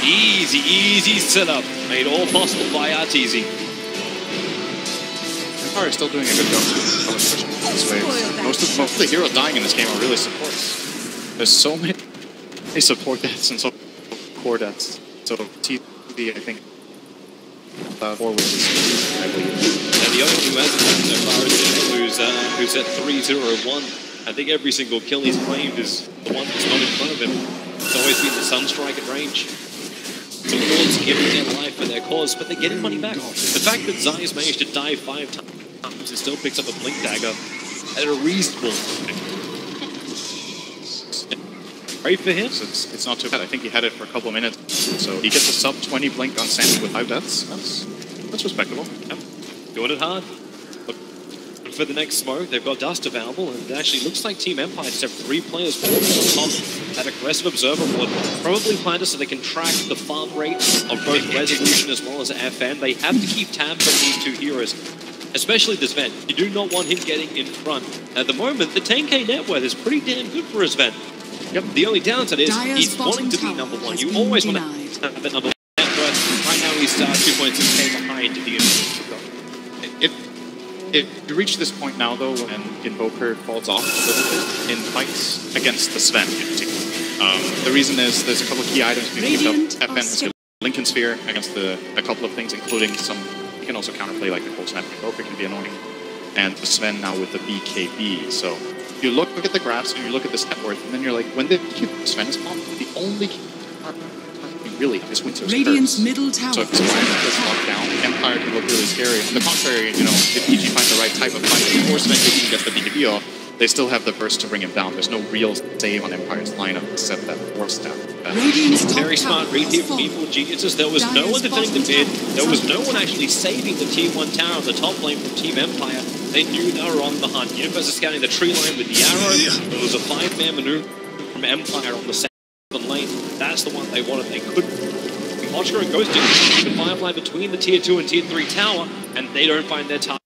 Easy setup. Made all possible by Arteezy. Empire is still doing a good job pushing this wave. Most of the heroes dying in this game are really supports. There's so many support deaths and so core deaths. So TD, I think, 4 wins, I believe. And the only who hasn't so far is Daniel, who's at 3-0-1. I think every single kill he's claimed is the one that's not in front of him. It's always been the Sunstrike at range. So Lord's giving their life for their cause, but they're getting money back. The fact that Zai's managed to die 5 times and still picks up a Blink Dagger at a reasonable great for him. It's not too bad. I think he had it for a couple of minutes. So he gets a sub 20 Blink on Sandy with 5 deaths. That's respectable. Yep. Doing it hard. Look for the next smoke. They've got Dust available, and it actually looks like Team Empire just have 3 players walking on top. That aggressive observer would probably planted so they can track the farm rate of both Resolution as well as FN. They have to keep tabs on these 2 heroes, especially this Sven. You do not want him getting in front. At the moment, the 10k net worth is pretty damn good for his Sven. Yep. The only downside is he's wanting to be #1. You always want to have that #1 net worth. Right now he's 2.6k behind the If you reach this point now, though, when Invoker falls off a little bit in fights against the Sven in particular. The reason is there's a couple of key items being picked up. FN has got Lincoln Sphere against a couple of things, including some. You can also counterplay like the cold snap. Invoker can be annoying, and the Sven now with the BKB. So you look at the graphs and you look at this net worth, and then you're like, when the Sven is popped, the only really is Winter's Radiant's middle tower. So if the environment is locked down, Empire can look really scary. On the contrary, you know, if PG finds the right type of fight before Sven can get the BKB off, they still have the burst to bring him down. There's no real save on Empire's lineup except that force step. Very smart read here from Evil Geniuses. There was no one defending the mid. There was no one actually saving the Tier 1 tower on the top lane from Team Empire. They knew they were on the hunt. Universe is scanning the tree line with the arrow. There was a 5-man maneuver from Empire on the second lane. That's the one they wanted. They couldn't. Oscar goes to the Firefly between the Tier 2 and Tier 3 tower, and they don't find their target.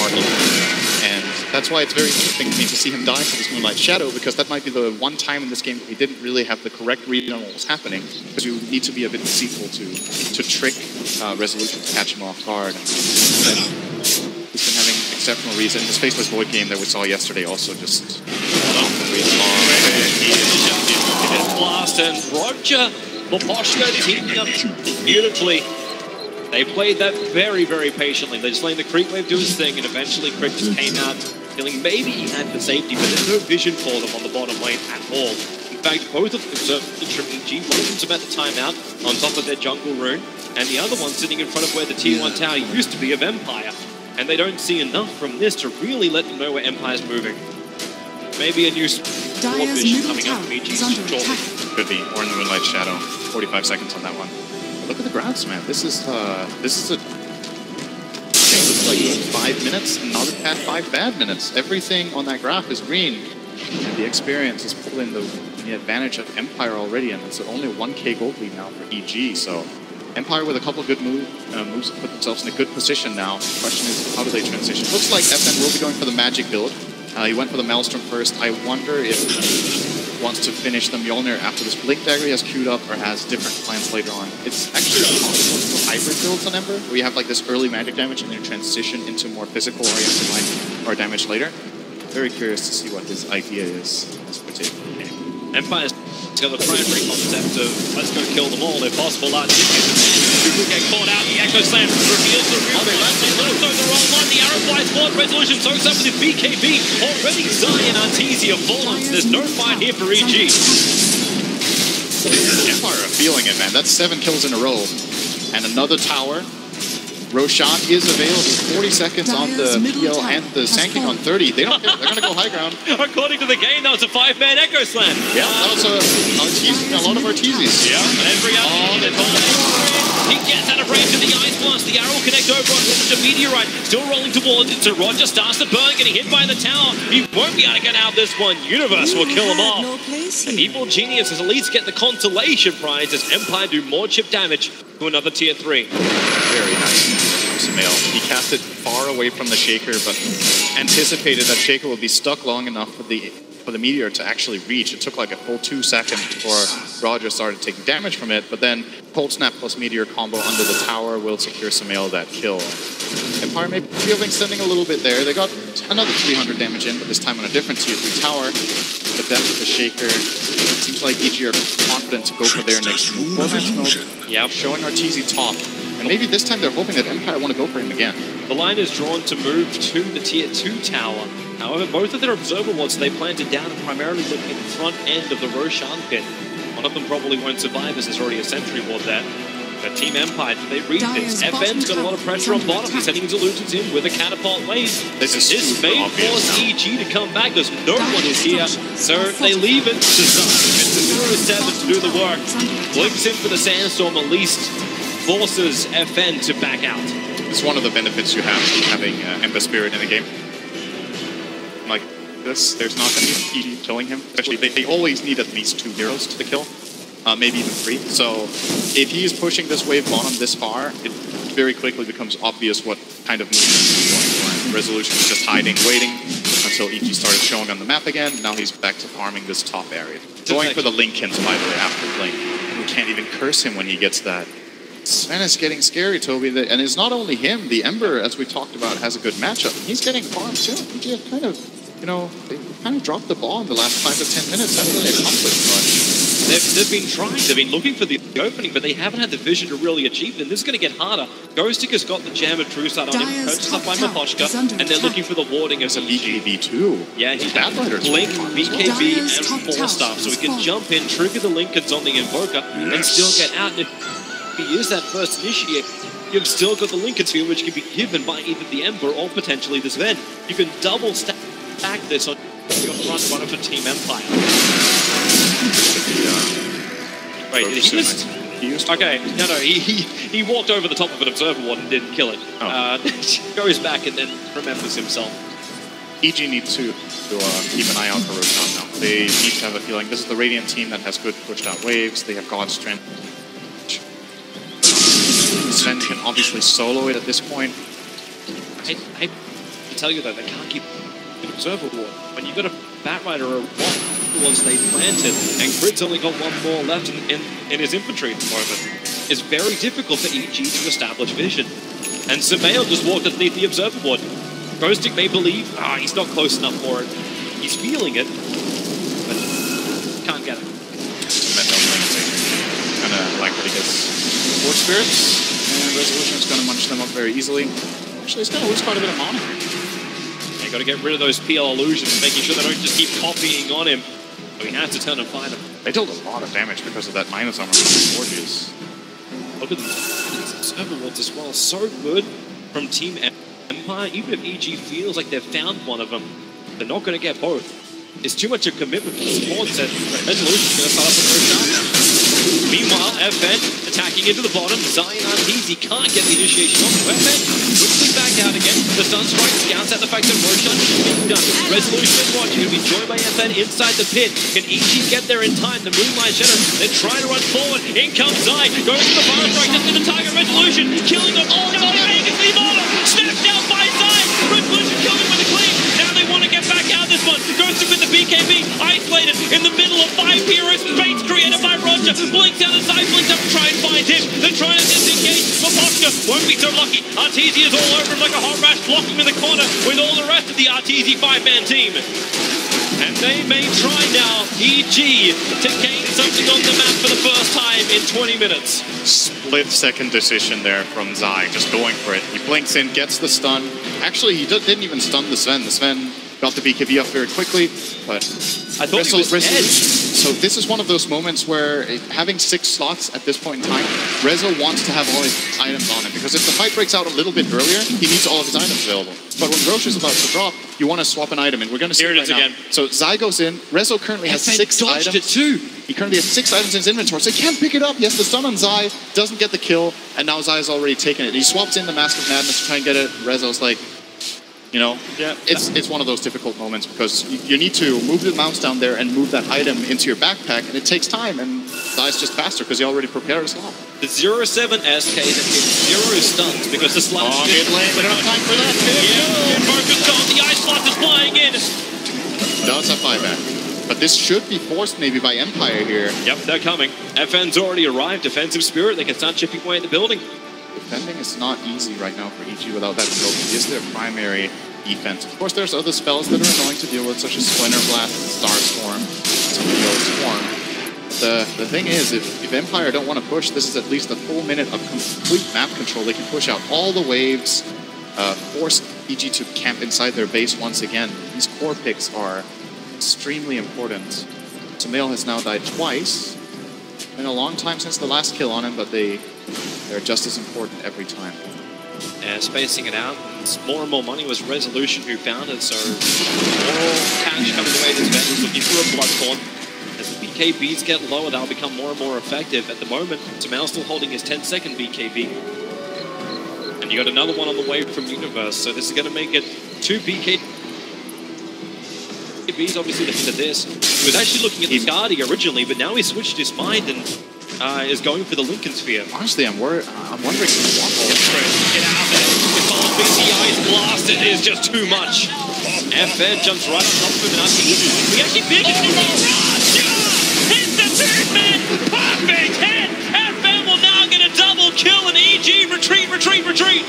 party. And that's why it's very interesting to me to see him die for this Moonlight Shadow, because that might be the one time in this game where he didn't really have the correct read on what was happening, because you need to be a bit deceitful to trick Resolution to catch him off guard. And he's been having exceptional reads. In his Faceless Void game that we saw yesterday also just... Blast and Roger Moposhka teaming up beautifully. They played that very, very patiently. They just letting the Creep Wave do his thing, and eventually Crick just came out feeling maybe he had the safety, but there's no vision for them on the bottom lane at all. In fact, both of them served from EG. One of them's about to time out on top of their jungle rune, and the other one sitting in front of where the Tier 1 tower used to be of Empire. And they don't see enough from this to really let them know where Empire's moving. Maybe a new support vision coming up from EG shortly. Could be, or in the Moonlight Shadow. 45 seconds on that one. Look at the graphs, man. This is a game that's like 5 minutes, and not had 5 bad minutes. Everything on that graph is green, and the experience is pulling the advantage of Empire already, and it's only 1k gold lead now for EG. So Empire with a couple of good moves put themselves in a good position now. The question is, how do they transition? Looks like FN will be going for the magic build. He went for the Maelstrom first. I wonder if he wants to finish the Mjolnir after this Blink Dagger he has queued up, or has different plans later on. It's actually possible to do hybrid builds on Ember, where you have like this early magic damage and then transition into more physical oriented like or damage later. Very curious to see what his idea is in this particular game. Empire's got the primary concept of let's go kill them all if possible. Who will get caught out? The Echo Slam reveals the real also the wrong one. The arrow flies forward. Resolution soaks up with his BKB. Already Zion Artesia falls. There's no fight here for EG. Empire are feeling it, man. That's 7 kills in a row. And another tower. Roshan is available. 40 seconds on the PL and the Sand King on 30. They don't care. They're going to go high ground. According to the game, that was a 5-man Echo Slam. Yeah, that was a lot of Artesies. Yeah, and every other he gets out of range of the Ice Blast. The arrow will connect over on the Meteorite. Still rolling towards it. So Roger starts to burn, getting hit by the tower. He won't be able to get out this one. Universe will kill him off. And Evil Genius has at least get the consolation prize as Empire do more chip damage to another Tier 3. Very nice. He cast it far away from the Shaker, but anticipated that Shaker would be stuck long enough for the Meteor to actually reach. It took like a full 2 seconds before Roger started taking damage from it, but then Cold Snap plus Meteor combo under the tower will secure Sumail that kill. Empire may be overextending a little bit there. They got another 300 damage in, but this time on a different Tier 3 tower. The death of the Shaker. It seems like EG are confident to go for their next move. 4-match mode. Yeah, showing Arteezy top. And maybe this time they're hoping that Empire want to go for him again. The line is drawn to move to the Tier 2 tower. However, both of their observer wards they plan to down and primarily looking at the front end of the Roshan pit. One of them probably won't survive as there's already a sentry ward there. But Team Empire, they read this. FN's got a lot of pressure on bottom. He's sending his illusions in with a catapult wave. This may force EG to come back because no one is here. So they leave it to Zion. It's a 0-7 to do the work. Blinks in for the Sandstorm at least. Forces FN to back out. It's one of the benefits you have having Ember Spirit in a game. Like this, there's not going to be EG killing him. Especially, they always need at least 2 heroes to the kill. Maybe even 3. So if he is pushing this wave bottom this far, it very quickly becomes obvious what kind of movement he's going for. Resolution is just hiding, waiting until EG started showing on the map again. Now he's back to farming this top area. Going for the Linkins, by the way, after Blink. We can't even curse him when he gets that. Sven is getting scary, Toby, and it's not only him. The Ember, as we talked about, has a good matchup. He's getting farmed too. EG have kind of, they kind of dropped the ball in the last 5 to 10 minutes. Haven't really accomplished much. They've been trying, they've been looking for the opening, but they haven't had the vision to really achieve it. And this is going to get harder. Ghost Sticker's got the Jam of True Sight on him, purchased up by Maposhka, and they're looking for the warding of a BKB too. Yeah, he's Blink, BKB, and 4-star, so he can jump in, trigger the Linkins on the Invoker, and still get out. And if he is that first initiate, you've still got the Linkins here, which can be given by either the Ember or potentially this Ven. You can double stack this on your front runner for Team Empire. Wait, he used okay, no, he walked over the top of an observer ward and didn't kill it. Oh. Goes back and then remembers himself. EG needs to keep an eye out for Roshan now. They need to have a feeling. This is the Radiant team that has good pushed out waves. They have God Strength. Sven can obviously solo it at this point. tell you, though, they can't keep an Observer Ward. When you've got a Batrider or a Watt was they planted, and Crit's only got one more left in his infantry at the moment, it's very difficult for EG to establish vision. And Sumail just walked underneath the Observer Ward. Ghostic may believe, he's not close enough for it. He's feeling it, but can't get it. Kind of like what he gets. War Spirits, and Resolution is going to munch them up very easily. Actually, he's going to lose quite a bit of mana here. You got to get rid of those PL illusions, making sure they don't just keep copying on him. So he has to turn and find him. They dealt a lot of damage because of that minus armor from the Forges. Look at these Observer Wards as well. So good from Team Empire. Even if EG feels like they've found one of them, they're not going to get both. It's too much a commitment for the support set. Resolution's going to start up the first shot. Meanwhile, FN attacking into the bottom. Zion Arteezy can't get the initiation off. FN quickly back out again. The Sunstrike scouts at the fact that Roshan is being done. Resolution is watching. It'll be joined by FN inside the pit. Can EG get there in time? The Moonlight Shadow. They're trying to run forward. In comes Zai. Goes to the fire strike. Just to the target. Resolution killing them. Oh, no, Agency Mauler. Snapped down by Zai. Resolution killing with a clean. Now they want to get back out of this one. Goes to with the BKB. Isolated in the middle of 5 heroes. Space created by Roger. Blinks out the side. Blinks up to try and find him. They're trying to disengage. Mapochka won't be so lucky. Arteezy is all over him like a hot rash, blocking him in the corner with all the rest of the Arteezy 5-man team. And they may try now, EG, to gain something on the map for the first time in 20 minutes. Split-second decision there from Zai, just going for it. He blinks in, gets the stun. Actually, he didn't even stun the Sven. The Sven got the BKB up very quickly, but I thought he was edged. So this is one of those moments where having 6 slots at this point in time, Rezo wants to have all his items on him, because if the fight breaks out a little bit earlier, he needs all of his items available. But when Roche is about to drop, you want to swap an item, and we're going to see it right now. So Zai goes in. Rezo currently has 6 items. It too. He currently has 6 items in his inventory, so he can't pick it up. He has the stun on Zai, doesn't get the kill, and now Zai has already taken it. He swaps in the Mask of Madness to try and get it. Rezo's like, you know, it's one of those difficult moments, because you need to move the mouse down there and move that item into your backpack, and it takes time, and Zai's just faster because he already prepared his slot. The 0-7 SK that gets 0 stuns because the slot is mid lane, they don't have time for that. Yeah, focused on the ice slot is flying in. Does have buyback. But this should be forced maybe by Empire here. Yep, they're coming. FN's already arrived. Defensive Spirit, they can start chipping away at the building. Defending is not easy right now for EG without that ability. It is their primary defense. Of course, there's other spells that are annoying to deal with, such as Splinter Blast, Starstorm, Swarm. The thing is, if Empire don't want to push, this is at least a full minute of complete map control. They can push out all the waves, force EG to camp inside their base once again. These core picks are extremely important. Sumail has now died twice. Been a long time since the last kill on him, but they're just as important every time. And spacing it out, more and more money was Resolution who found it, so more cash coming away this event is looking for a Bloodthorn. As the BKBs get lower, they'll become more and more effective. At the moment, Sumail still holding his 10-second BKB. And you got another one on the way from Universe, so this is going to make it 2 BKBs, obviously the hit of this. He was actually looking at the Scardy originally, but now he switched his mind and is going for the Lincoln Sphere. Honestly, I'm wondering if he wants to get out of there. If all the Ice Blast, it is just too much. FN jumps right on top of him and we actually big it. Hits the two-man! Perfect hit! FN will now get a double kill and EG retreat, retreat, retreat!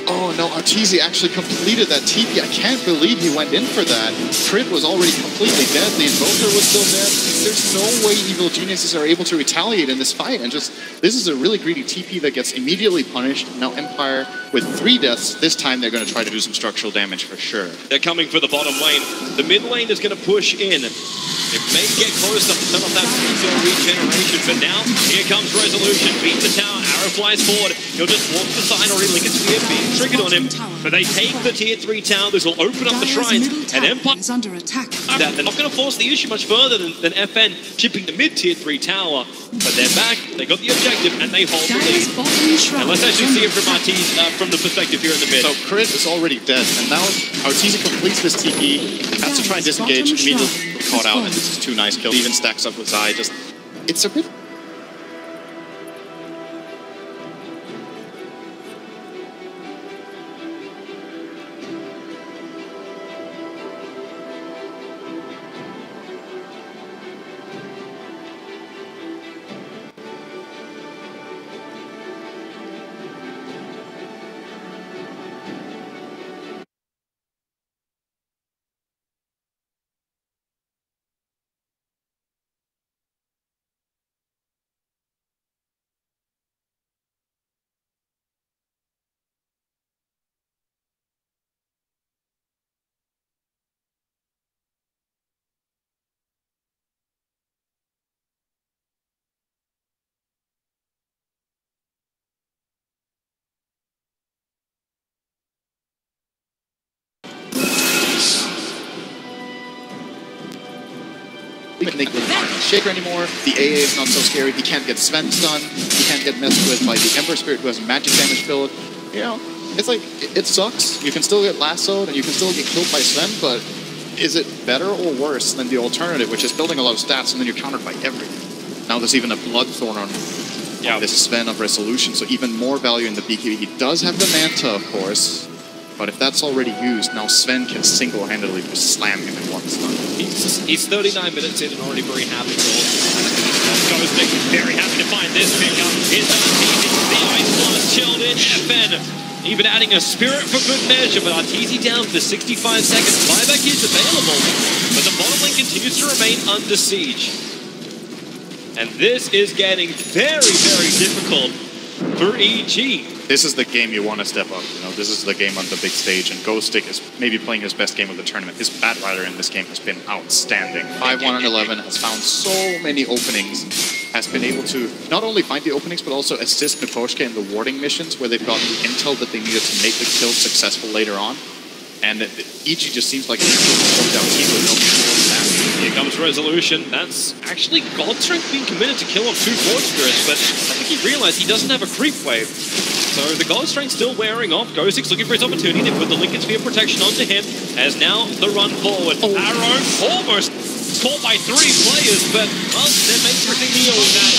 Oh no, Arteezy actually completed that TP. I can't believe he went in for that. Crit was already completely dead. The Invoker was still dead. There's no way Evil Geniuses are able to retaliate in this fight. And just, this is a really greedy TP that gets immediately punished. Now Empire, with 3 deaths, this time they're going to try to do some structural damage for sure. They're coming for the bottom lane. The mid lane is going to push in. It may get close enough to turn off that freeze-zone regeneration, but now, here comes Resolution. Beat the tower, Arrow flies forward. He'll just walk the sign or Lincoln Sphere being triggered on him. But they take the tier 3 tower. This will open up the shrines. And Empire is under attack. They're not going to force the issue much further than FN chipping the mid-tier 3 tower. But they're back. They got the objective and they hold the lead. And let's actually see it from Arteezy, from the perspective here in the mid. So Crit is already dead. And now Arteezy completes this TP. Has to try and disengage. Immediately caught out. And this is 2 nice kills. Even stacks up with Zai. Just, it's a bit... They can't Shaker anymore. The AA is not so scary. He can't get Sven stunned. He can't get messed with by the Ember Spirit who has a magic damage build. You know, it's like, it sucks. You can still get lassoed and you can still get killed by Sven, but is it better or worse than the alternative, which is building a lot of stats and then you're countered by everything? Now there's even a Bloodthorn on this Sven of Resolution, so even more value in the BKB. He does have the Manta, of course, but if that's already used, now Sven can single-handedly just slam him in one stun. He's 39 minutes in and already very happy. Ghostic very happy to find this pickup. Here's the Ice Blast chilled in. FN even adding a Spirit for good measure, but Arteezy down for 65 seconds. Buyback is available, but the bottom lane continues to remain under siege. And this is getting very, very difficult for EG. This is the game you want to step up. You know, this is the game on the big stage, and Ghostic is maybe playing his best game of the tournament. His Batrider in this game has been outstanding. 5-1 and 11 has found so many openings, has been able to not only find the openings, but also assist Miposhka in the warding missions where they've gotten the intel that they needed to make the kill successful later on. And EG just seems like an absolute out team with no control of that. Here comes Resolution. That's actually Godstrength being committed to kill off 2 Forge Spirits, but I think he realized he doesn't have a creep wave. So the Godstrength still wearing off. Ghostic's looking for his opportunity. They put the Lincoln Sphere protection onto him as now the run forward. Arrow almost caught by 3 players, but well, that makes everything kneel with that.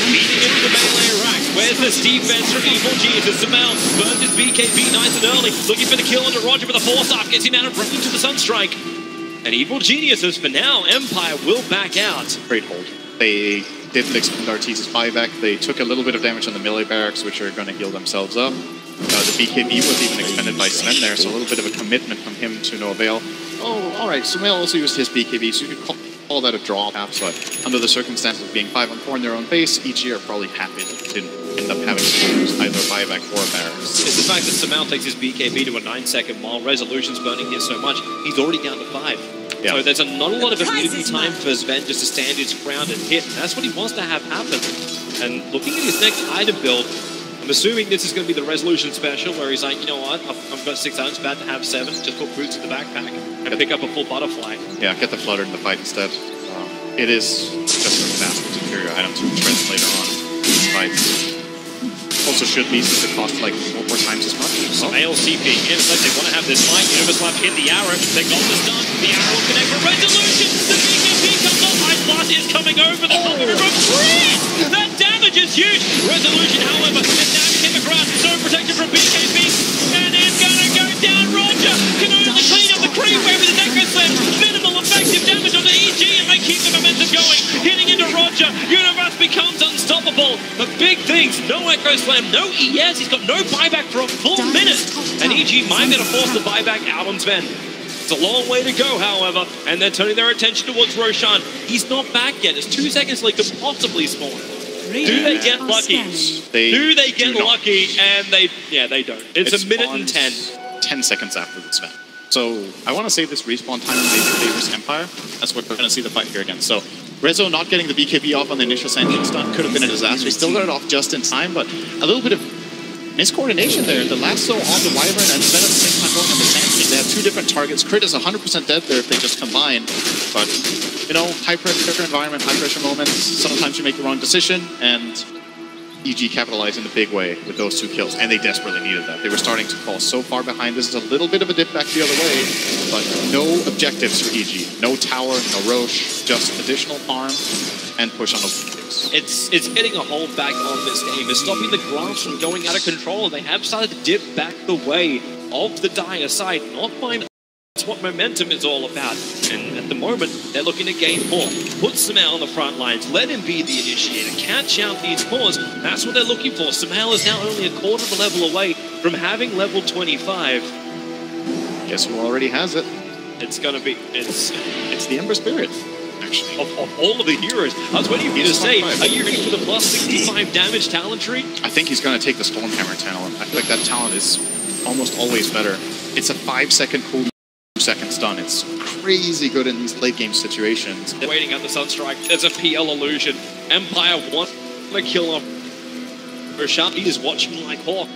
Feeding into the melee rack. Where's this defense from Evil Genius? Samel burns his BKB nice and early. Looking for the kill into Roger with a force off. Gets him out and running to the Sunstrike. And Evil Geniuses, for now, Empire will back out. Great hold. They didn't expend Arteezy's buyback. They took a little bit of damage on the melee barracks, which are going to heal themselves up. The BKB was even expended by Sven there, so a little bit of a commitment from him to no avail. Oh, alright, Sumail also used his BKB, so you could call that a draw, perhaps, but under the circumstances of being 5-on-4 in their own base, EG are probably happy that they didn't end up having to use either buyback or barracks. It's the fact that Sumail takes his BKB to a 9-second while Resolution's burning here so much, he's already down to 5. Yeah. So there's not a lot of immunity time for Sven just to stand his ground and hit, and that's what he wants to have happen. And looking at his next item build, I'm assuming this is going to be the Resolution special, where he's like, you know what, I've got 6 items, about to have 7, just put boots in the backpack and pick up a full butterfly. Yeah, get the Flutter in the fight instead. It is just a vastly superior item to tread later on in fights. Also should be since it costs like 4 times as much. So ALCP in, it's like they want to have this fight. Universlap hit the arrow, they got this done. The arrow will connect for Resolution. The BKB comes off. Ice Blast is coming over the top of the bridge. That damage is huge. Resolution, however, is now hit the ground. No protection from BKB. And it's gonna go down. Roger can only clean up the creep wave with his Echo Slam. Minimal effective damage on the EG, and they keep the momentum going. Hitting into Roger. Universe becomes unstoppable. But big things, no Echo Slam, no ES. He's got no buyback for a full minute. And EG might be able to force the buyback out on Sven. It's a long way to go, however, and they're turning their attention towards Roshan. He's not back yet. It's 2 seconds till he could possibly spawn. Do they get lucky? Do they get lucky? And they don't. It's a minute and 10. 10 seconds after the Sven. So I want to say this respawn time maybe favors Empire. That's what we're going to see the fight here again. So Rezo not getting the BKB off on the initial Sanction stun could have been a disaster. He still got it off just in time, but a little bit of miscoordination there. The lasso on the Wyvern and Sven at the same time going on the Sanction. They have 2 different targets. Crit is 100% dead there if they just combine. But, you know, high pressure environment, high pressure moments. Sometimes you make the wrong decision, and EG capitalized in a big way with those 2 kills, and they desperately needed that. They were starting to fall so far behind. This is a little bit of a dip back the other way, but no objectives for EG. No tower, no Roche, just additional farm and push on objectives. It's getting a hold back on this game. It's stopping the grass from going out of control. They have started to dip back the way of the dire side, not by that's what momentum is all about. And at the moment, they're looking to gain more. Put Sumail on the front lines. Let him be the initiator. Catch out these cores. That's what they're looking for. Sumail is now only a quarter of a level away from having level 25. Guess who already has it? It's going to be... It's the Ember Spirit, actually. Of all of the heroes. I was waiting for you to say, are you ready for the plus 65 damage talent tree? I think he's going to take the Stormhammer talent. I feel like that talent is almost always better. It's a 5-second cooldown. 2-second stun. It's crazy good in these late game situations. Waiting at the Sunstrike. There's a PL illusion. Empire want to kill him. Roshan is watching like hawk.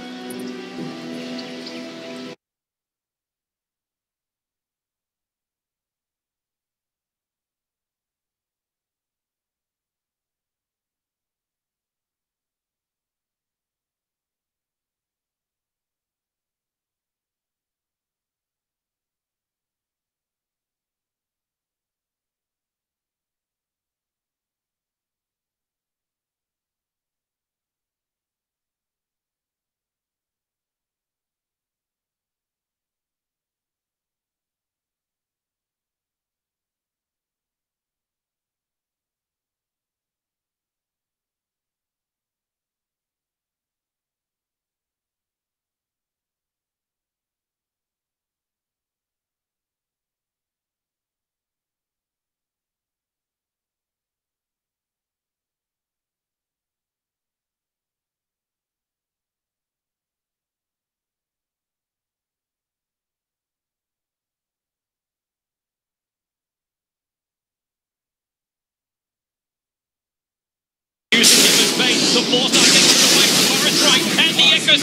using him as bait. The force now takes it away from Forest right, and the Echo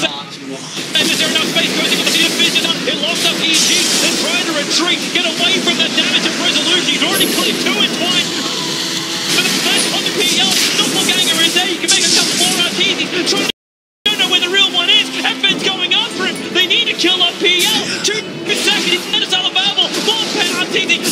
and is there enough space going to get the vision on? It locks up EG, they're trying to retreat, get away from the damage of Resolution. He's already cleared 2 entwined. For the flash on the PL, Doppelganger is there, you can make a couple more RTs. Trying to don't know where the real one is. FN's going after him. They need to kill up PL. 2 seconds, he's not available. More pen RTZ.